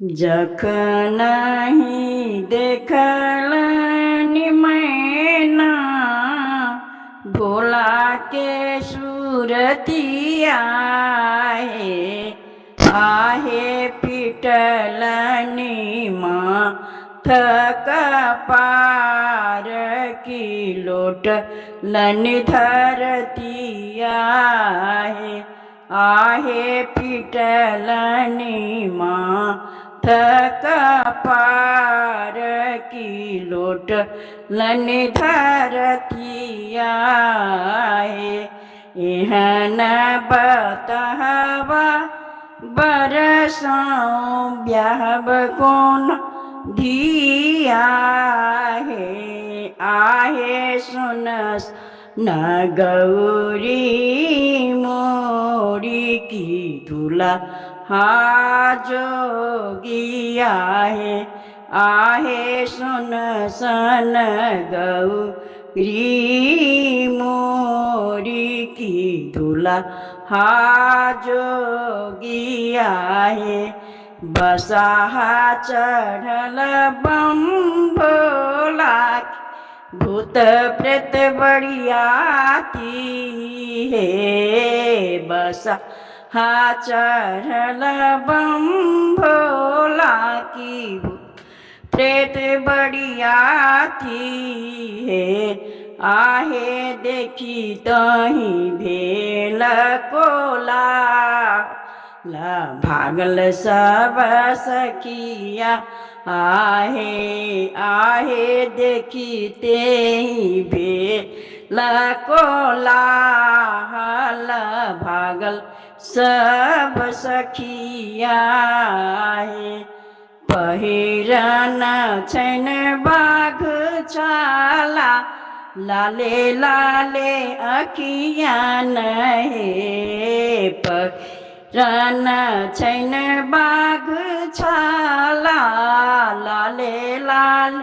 जख नहीं देखल मैना भोला के सूरतिया है आहे पिटल थक पार की लोट लनि धरतिया है आहे पिटल थक पार की लोट लनि धरतिया है एहन बतहवा बरसों ब्याहब कौन धिया है आहे सुनस न गौरी मोरी की दूल्हा जोगिया है आहे सुन सन गौरी मोरी की दूल्हा जोगिया है बसाहा चढ़ल बम भोला भूत प्रेत बड़ियाती है बसा चढ़ल बम भोला की प्रेत बड़ियाती है आहे देखी तही भेल कोला भागल सब सखिया आहे देखी ते भेल कोला भागल सब सखिया है पहिरन छैन बाघ छाला लाले लाले अखिया हे पहिरन छैन बाघ छाला लाले लाल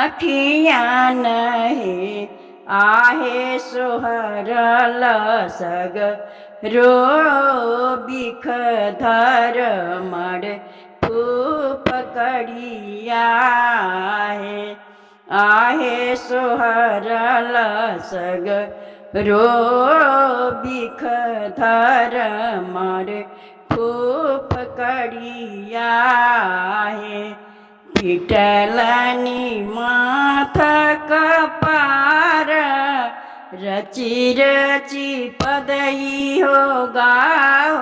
अखिया हे आहे सोहरल सग रो बिख धर मर पकड़िया है आहे सोहरल सग रो बिख धर मर पकड़िया है पिटलनी माथा कपार रची रची पदई हो गाव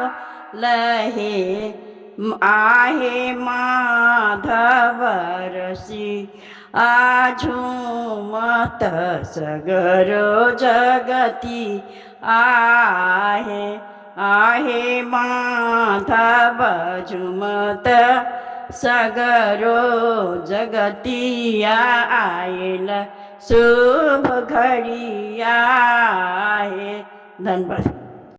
लहे आहे माधव रसी झूमत सगरो जगती आहे माधव झूमत सगरो जगतिया आयल शुभ घड़िया है। धन्यवाद।